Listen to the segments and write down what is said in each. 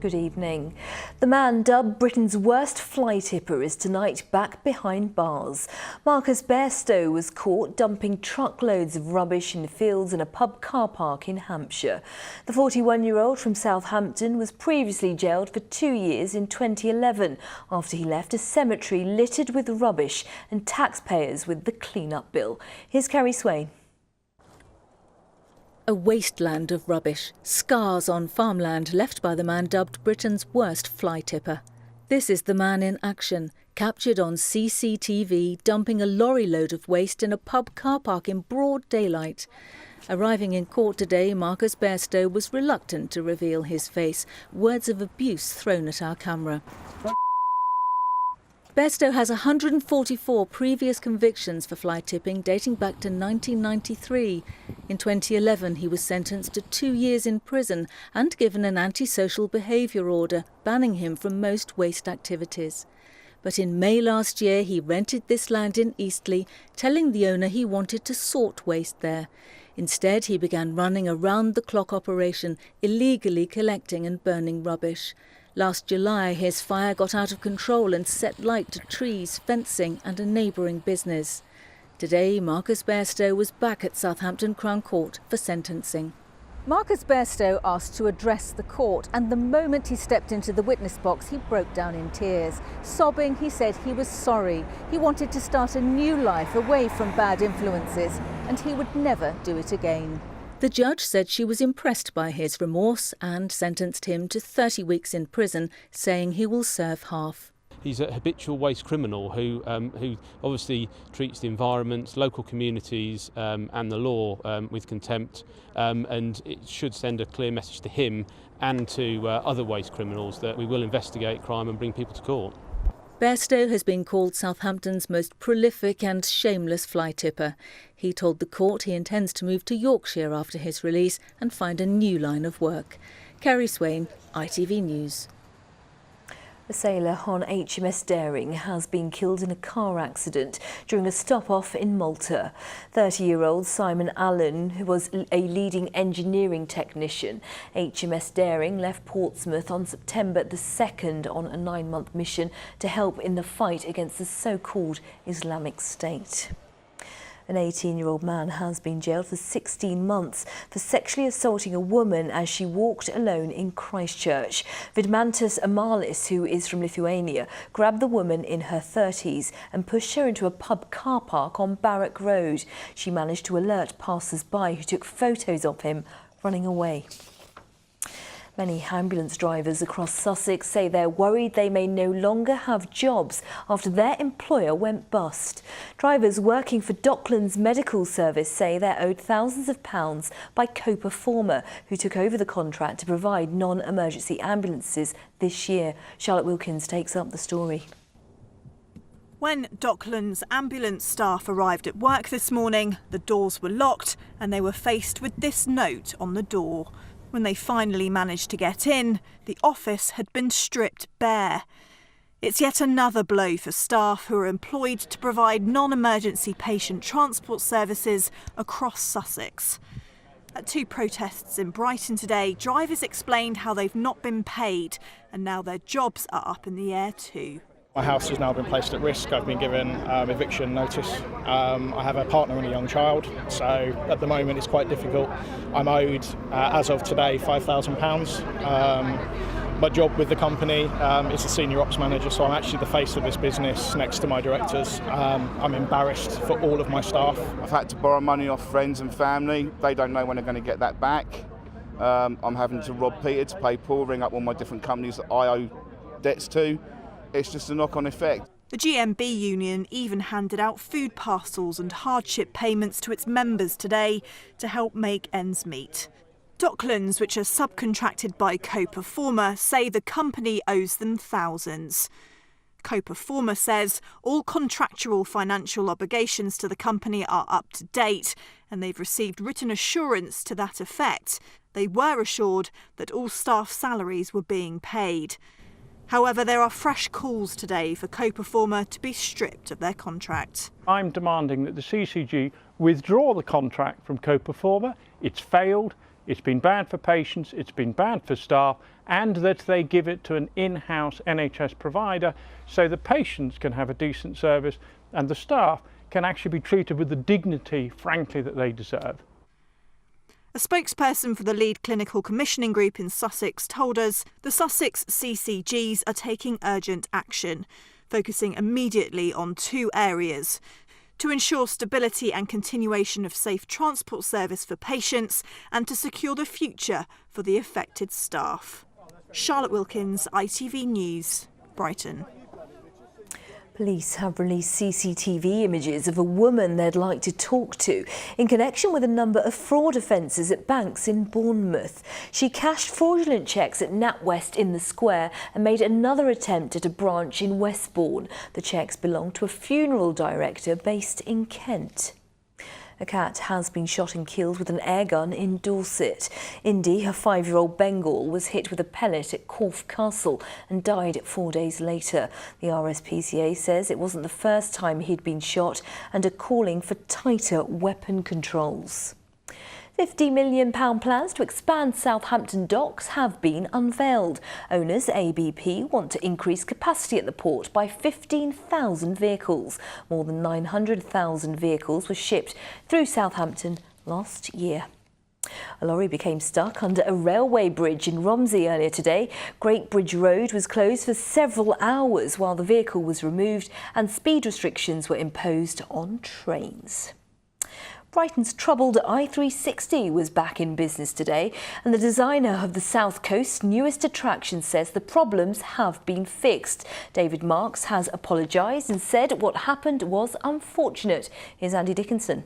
Good evening. The man dubbed Britain's worst fly tipper is tonight back behind bars. Marcus Bairstow was caught dumping truckloads of rubbish in fields in a pub car park in Hampshire. The 41-year-old from Southampton was previously jailed for 2 years in 2011 after he left a cemetery littered with rubbish and taxpayers with the clean-up bill. Here's Carrie Swain. A wasteland of rubbish, scars on farmland left by the man dubbed Britain's worst fly tipper. This is the man in action, captured on CCTV dumping a lorry load of waste in a pub car park in broad daylight. Arriving in court today, Marcus Bairstow was reluctant to reveal his face, words of abuse thrown at our camera. Bairstow has 144 previous convictions for fly tipping dating back to 1993. In 2011, he was sentenced to 2 years in prison and given an antisocial behaviour order banning him from most waste activities. But in May last year, he rented this land in Eastleigh, telling the owner he wanted to sort waste there. Instead, he began running a round-the-clock operation, illegally collecting and burning rubbish. Last July, his fire got out of control and set light to trees, fencing and a neighbouring business. Today, Marcus Bairstow was back at Southampton Crown Court for sentencing. Marcus Bairstow asked to address the court, and the moment he stepped into the witness box, he broke down in tears. Sobbing, he said he was sorry. He wanted to start a new life away from bad influences, and he would never do it again. The judge said she was impressed by his remorse and sentenced him to 30 weeks in prison, saying he will serve half. He's a habitual waste criminal who obviously treats the environment, local communities and the law with contempt, and it should send a clear message to him and to other waste criminals that we will investigate crime and bring people to court. Bairstow has been called Southampton's most prolific and shameless fly tipper. He told the court he intends to move to Yorkshire after his release and find a new line of work. Carrie Swain, ITV News. A sailor on HMS Daring has been killed in a car accident during a stop-off in Malta. 30-year-old Simon Allen, who was a leading engineering technician. HMS Daring left Portsmouth on September the 2nd on a 9-month mission to help in the fight against the so-called Islamic State. An 18-year-old man has been jailed for 16 months for sexually assaulting a woman as she walked alone in Christchurch. Vidmantas Amalis, who is from Lithuania, grabbed the woman in her 30s and pushed her into a pub car park on Barrack Road. She managed to alert passers-by who took photos of him running away. Many ambulance drivers across Sussex say they're worried they may no longer have jobs after their employer went bust. Drivers working for Docklands Medical Service say they're owed thousands of pounds by Copa Forma, who took over the contract to provide non-emergency ambulances this year. Charlotte Wilkins takes up the story. When Docklands ambulance staff arrived at work this morning, the doors were locked and they were faced with this note on the door. When they finally managed to get in, the office had been stripped bare. It's yet another blow for staff who are employed to provide non-emergency patient transport services across Sussex. At 2 protests in Brighton today, drivers explained how they've not been paid and now their jobs are up in the air too. My house has now been placed at risk. I've been given eviction notice. I have a partner and a young child, so at the moment it's quite difficult. I'm owed, as of today, £5,000. My job with the company is a senior ops manager, so I'm actually the face of this business next to my directors. I'm embarrassed for all of my staff. I've had to borrow money off friends and family. They don't know when they're going to get that back. I'm having to rob Peter to pay Paul, ring up all my different companies that I owe debts to. It's just a knock-on effect. The GMB union even handed out food parcels and hardship payments to its members today to help make ends meet. Docklands, which are subcontracted by Copa Forma, say the company owes them thousands. Copa Forma says all contractual financial obligations to the company are up to date and they've received written assurance to that effect. They were assured that all staff salaries were being paid. However, there are fresh calls today for Copa Forma to be stripped of their contract. I'm demanding that the CCG withdraw the contract from Copa Forma. It's failed. it's been bad for patients, it's been bad for staff, and that they give it to an in-house NHS provider so the patients can have a decent service and the staff can actually be treated with the dignity, frankly, that they deserve. A spokesperson for the lead clinical commissioning group in Sussex told us the Sussex CCGs are taking urgent action, focusing immediately on 2 areas: to ensure stability and continuation of safe transport service for patients and to secure the future for the affected staff. Charlotte Wilkins, ITV News, Brighton. Police have released CCTV images of a woman they'd like to talk to in connection with a number of fraud offences at banks in Bournemouth. She cashed fraudulent cheques at NatWest in the Square and made another attempt at a branch in Westbourne. The cheques belonged to a funeral director based in Kent. A cat has been shot and killed with an airgun in Dorset. Indy, her 5-year-old Bengal, was hit with a pellet at Corfe Castle and died 4 days later. The RSPCA says it wasn't the first time he'd been shot and are calling for tighter weapon controls. £50 million plans to expand Southampton docks have been unveiled. Owners ABP want to increase capacity at the port by 15,000 vehicles. More than 900,000 vehicles were shipped through Southampton last year. A lorry became stuck under a railway bridge in Romsey earlier today. Great Bridge Road was closed for several hours while the vehicle was removed and speed restrictions were imposed on trains. Brighton's troubled I360 was back in business today, and the designer of the South Coast's newest attraction says the problems have been fixed. David Marks has apologised and said what happened was unfortunate. Here's Andy Dickinson.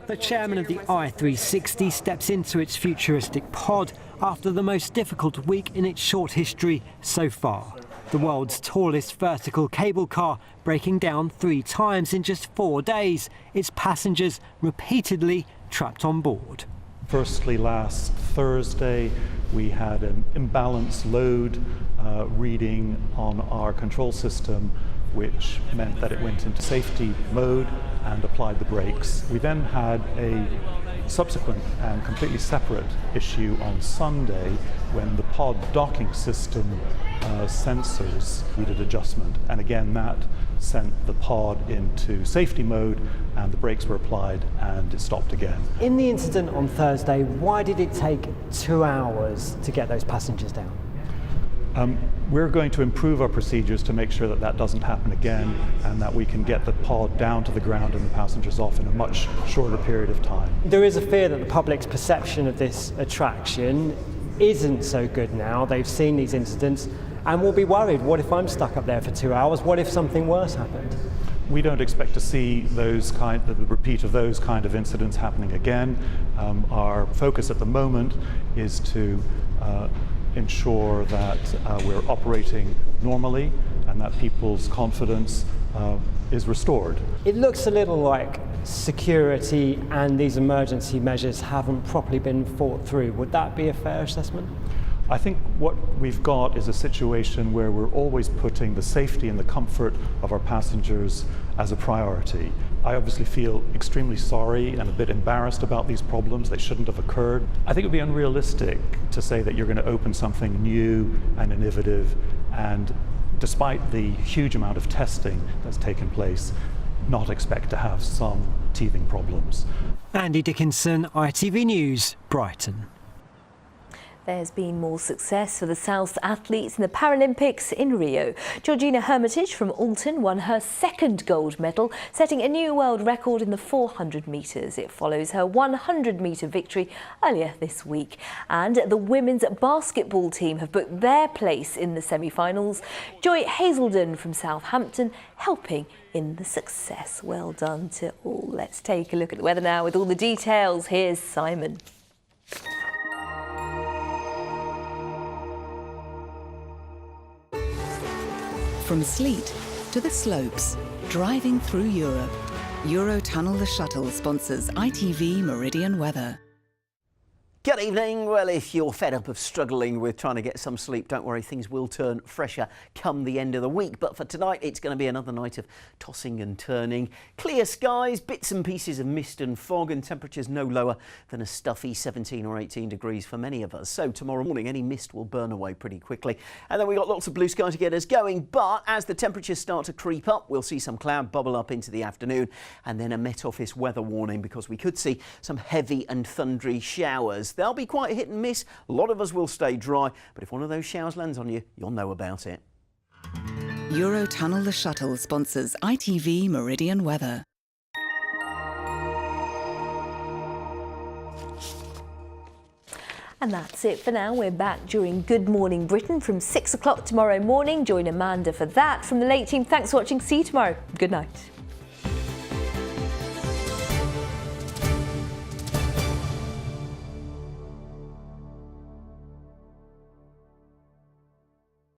The chairman of the I360 steps into its futuristic pod after the most difficult week in its short history so far. The world's tallest vertical cable car breaking down 3 times in just 4 days, its passengers repeatedly trapped on board. Firstly, last Thursday, we had an imbalanced load reading on our control system, which meant that it went into safety mode and applied the brakes. We then had a subsequent and completely separate issue on Sunday when the pod docking system sensors needed adjustment, and again that sent the pod into safety mode and the brakes were applied and it stopped again. In the incident on Thursday, why did it take 2 hours to get those passengers down? We're going to improve our procedures to make sure that that doesn't happen again and that we can get the pod down to the ground and the passengers off in a much shorter period of time. There is a fear that the public's perception of this attraction isn't so good now. They've seen these incidents and will be worried. What if I'm stuck up there for 2 hours? What if something worse happened? We don't expect to see the repeat of those kind of incidents happening again. Our focus at the moment is to ensure that we're operating normally and that people's confidence is restored. It looks a little like security and these emergency measures haven't properly been thought through. Would that be a fair assessment? I think what we've got is a situation where we're always putting the safety and the comfort of our passengers as a priority. I obviously feel extremely sorry and a bit embarrassed about these problems. They shouldn't have occurred. I think it would be unrealistic to say that you're going to open something new and innovative and, despite the huge amount of testing that's taken place, not expect to have some teething problems. Andy Dickinson, ITV News, Brighton. There's been more success for the South's athletes in the Paralympics in Rio. Georgina Hermitage from Alton won her 2nd gold medal, setting a new world record in the 400 metres. It follows her 100-metre victory earlier this week. And the women's basketball team have booked their place in the semi-finals. Joy Hazelden from Southampton helping in the success. Well done to all. Let's take a look at the weather now with all the details. Here's Simon. From sleet to the slopes, driving through Europe. Eurotunnel the Shuttle sponsors ITV Meridian weather. Good evening. Well, if you're fed up of struggling with trying to get some sleep, don't worry, things will turn fresher come the end of the week. But for tonight, it's going to be another night of tossing and turning. Clear skies, bits and pieces of mist and fog, and temperatures no lower than a stuffy 17 or 18 degrees for many of us. So tomorrow morning, any mist will burn away pretty quickly. And then we've got lots of blue sky to get us going. But as the temperatures start to creep up, we'll see some cloud bubble up into the afternoon, and then a Met Office weather warning, because we could see some heavy and thundery showers. They'll be quite hit and miss. A lot of us will stay dry, but if one of those showers lands on you, you'll know about it. Eurotunnel the Shuttle sponsors ITV Meridian weather. And that's it for now. We're back during Good Morning Britain from 6 o'clock tomorrow morning. Join Amanda for that. From the late team, thanks for watching. See you tomorrow. Good night.